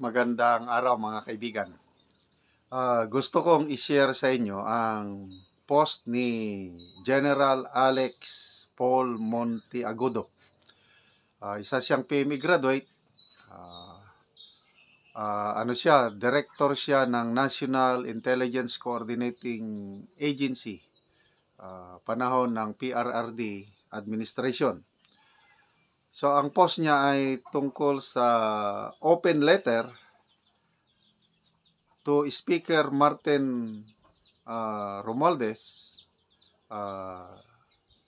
Magandang araw mga kaibigan. Gusto kong i-share sa inyo ang post ni General Alex Paul Monteagudo. Isa siyang PME graduate. Director siya ng National Intelligence Coordinating Agency, panahon ng PRRD administration. So, ang post niya ay tungkol sa open letter to Speaker Martin Romualdez.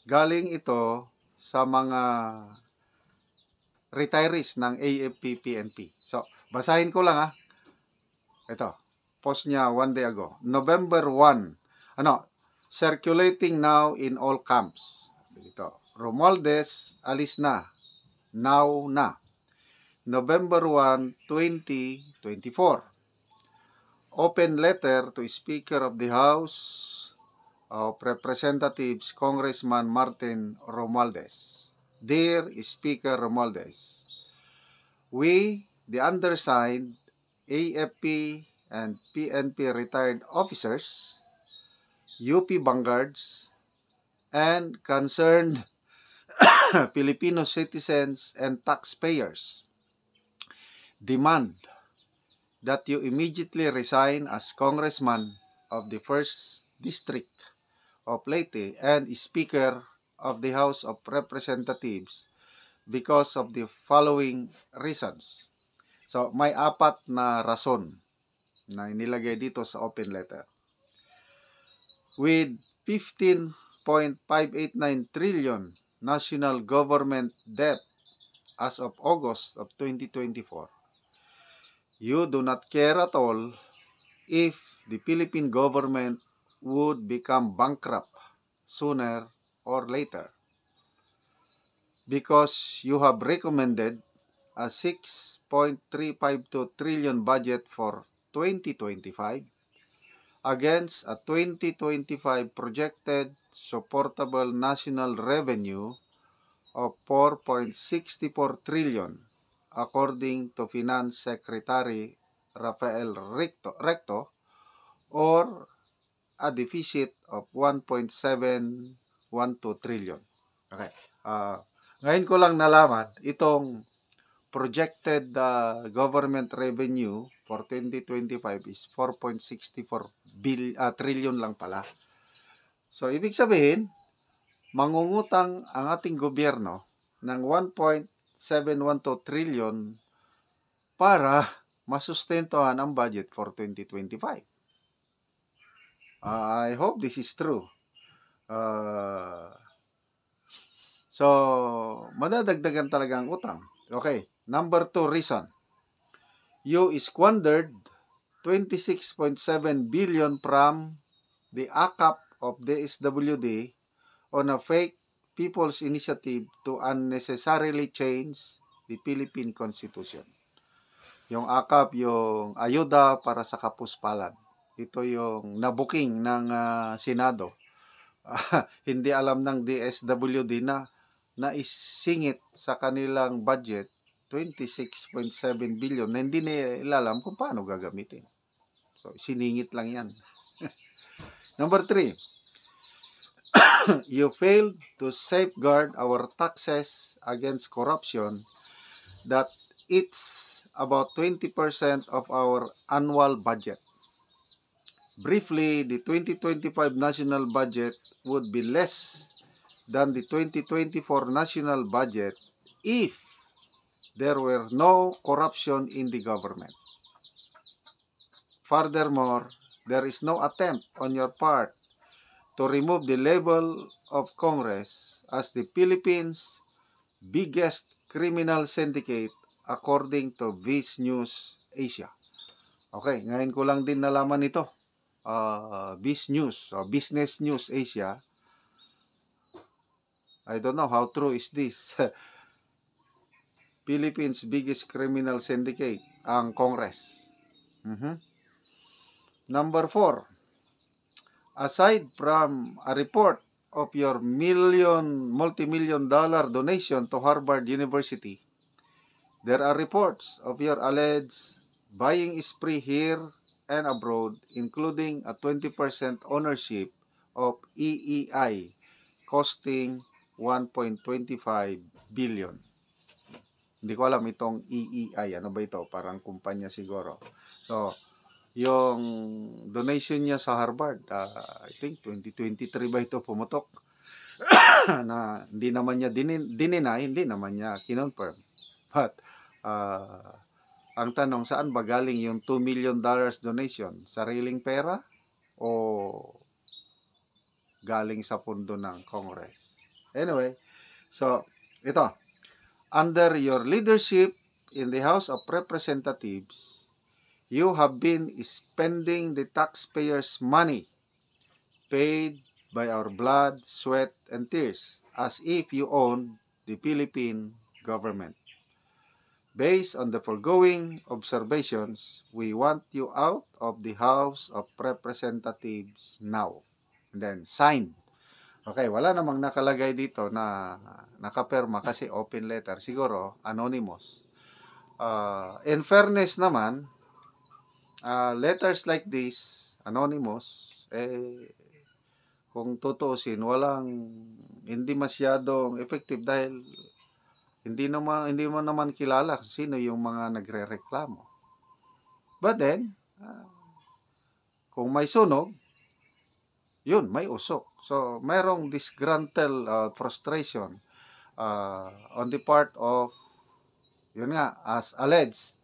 Galing ito sa mga retirees ng AFP-PNP. So, basahin ko lang Ito, post niya one day ago. November 1. Circulating now in all camps. Ito, Romualdez, alis na. Now na. November 1, 2024. Open letter to Speaker of the House of Representatives, Congressman Martin Romualdez. Dear Speaker Romualdez, we, the undersigned, AFP and PNP retired officers, UP vanguards, and concerned Filipino citizens and taxpayers demand that you immediately resign as Congressman of the 1st District of Leyte and Speaker of the House of Representatives because of the following reasons. So, may 4 na rason na inilagay dito sa open letter. With 15.589 trillion national government debt as of August of 2024, you do not care at all if the Philippine government would become bankrupt sooner or later, because you have recommended a 6.352 trillion budget for 2025 against a 2025 projected supportable national revenue of 4.64 trillion according to Finance Secretary Rafael Recto, or a deficit of 1.712 trillion. Okay. Ngayon ko lang nalaman itong projected government revenue for 2025 is 4.64 trillion lang pala. So, ibig sabihin, mangungutang ang ating gobyerno ng 1.712 trillion para masustentuhan ang budget for 2025. I hope this is true. So, madadagdagan talaga ang utang. Okay, number 2 reason. You squandered 26.7 billion from the AKAP of DSWD on a fake people's initiative to unnecessarily change the Philippine Constitution. Yung AKAP, yung ayuda para sa kapuspalan. Ito yung nabuking ng Senado. Hindi alam ng DSWD na naisingit sa kanilang budget 26.7 billion na hindi nila alam kung paano gagamitin. So, siningit lang yan. Number 3, you failed to safeguard our taxes against corruption that it's about 20% of our annual budget. Briefly, the 2025 national budget would be less than the 2024 national budget if there were no corruption in the government. Furthermore, there is no attempt on your part to remove the label of Congress as the Philippines' biggest criminal syndicate according to Vice News Asia. Okay, ngayon ko lang din nalaman ito. Vice News, Business News Asia. I don't know how true is this. Philippines' biggest criminal syndicate, ang Congress. Number 4, aside from a report of your multi-million dollar donation to Harvard University, there are reports of your alleged buying spree here and abroad, including a 20% ownership of EEI, costing 1.25 billion. Hindi ko alam itong EEI. Ano ba ito? Parang kumpanya siguro. So, yung donation niya sa Harvard, I think 2023 ba ito pumutok? Na hindi naman niya dininay, hindi naman niya kinonfirm. But, ang tanong, saan ba galing yung $2 million donation? Sariling pera o galing sa pundo ng Congress? Anyway, so, ito. Under your leadership in the House of Representatives, you have been spending the taxpayers' money paid by our blood, sweat, and tears as if you owned the Philippine government. Based on the foregoing observations, we want you out of the House of Representatives now. And then, signed. Okay, wala namang nakalagay dito na nakapirma kasi open letter. Siguro, anonymous. In fairness naman, letters like this, anonymous, kung tutuusin, hindi masyadong effective dahil hindi mo naman kilala kung sino yung mga nagrereklamo. But then, kung may sunog, yun, may usok. So, merong disgruntled frustration on the part of, yun nga, as alleged,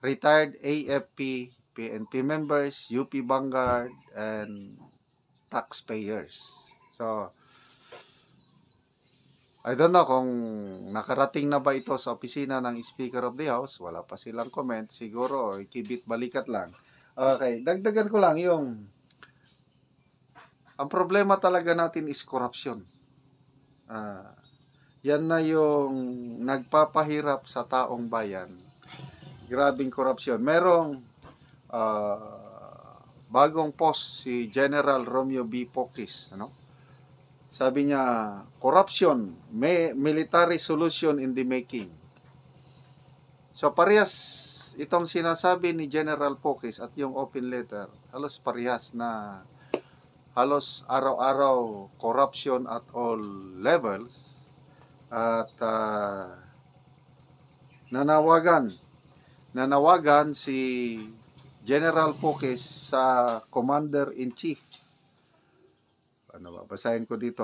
retired AFP, PNP members, UP Vanguard, and taxpayers. So, I don't know kung nakarating na ba ito sa opisina ng Speaker of the House. Wala pa silang comment. Siguro, ikibit balikat lang. Okay, dagdagan ko lang yung ang problema talaga natin is corruption. Yan na yung nagpapahirap sa taong bayan. Grabing corruption. Merong bagong post si General Romeo B. Pokis. Sabi niya, corruption, military solution in the making. So parehas itong sinasabi ni General Pokis at yung open letter, halos parehas na halos araw-araw corruption at all levels at nanawagan si General Pokis sa Commander-in-Chief. Ano ba? Basahin ko dito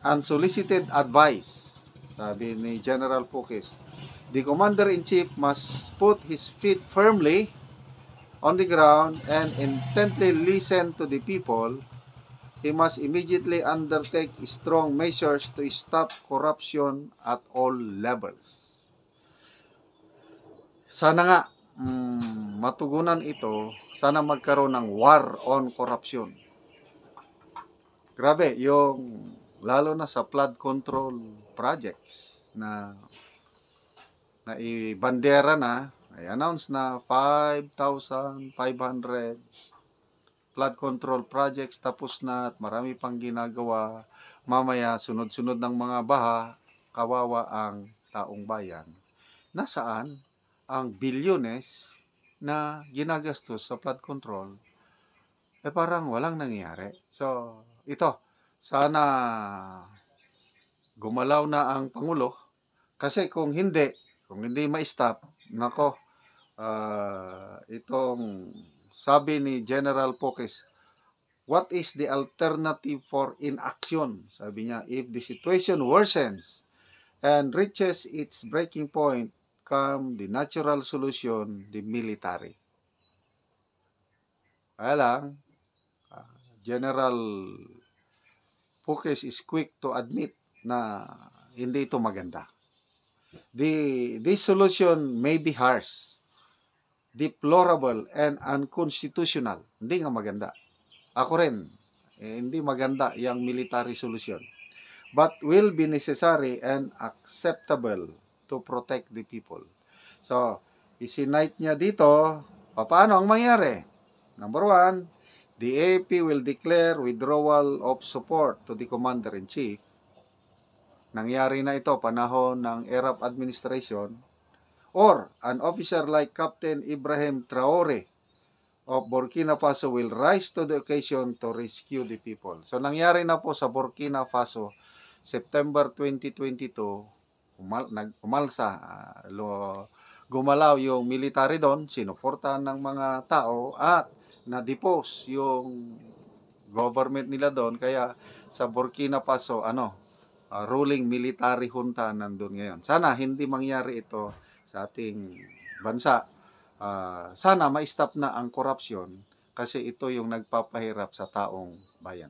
Unsolicited advice, sabi ni General Pokis. The Commander-in-Chief must put his feet firmly on the ground and intently listen to the people. He must immediately undertake strong measures to stop corruption at all levels. Sana nga matugunan ito, sana magkaroon ng war on corruption. Grabe, yung lalo na sa flood control projects na ibandera na, ay announce na 5,500 flood control projects tapos na at marami pang ginagawa. Mamaya sunod-sunod ng mga baha, kawawa ang taong bayan. Nasaan ang bilyones na ginagastos sa flood control? Parang walang nangyayari. So, ito, sana gumalaw na ang Pangulo kasi kung hindi ma-stop, nako, itong sabi ni General Pokis, what is the alternative for inaction? Sabi niya, if the situation worsens and reaches its breaking point, come the natural solution, the military. Kaya lang, General Pokis is quick to admit na hindi ito maganda. This solution may be harsh, deplorable, and unconstitutional. Hindi nga maganda. Ako rin, hindi maganda yung military solution. But will be necessary and acceptable to protect the people. So, isinite niya dito, paano ang mangyari? Number 1, the AFP will declare withdrawal of support to the Commander-in-Chief. nangyari na ito panahon ng Arab administration, or an officer like Captain Ibrahim Traore of Burkina Faso will rise to the occasion to rescue the people. So, nangyari na po sa Burkina Faso, September 2022, gumalaw yung military doon, sinuportahan ng mga tao, at na-depose yung government nila doon. Kaya sa Burkina Faso, ruling military junta nandun ngayon. Sana hindi mangyari ito sa ating bansa. Sana ma-stop na ang korupsyon kasi ito yung nagpapahirap sa taong bayan.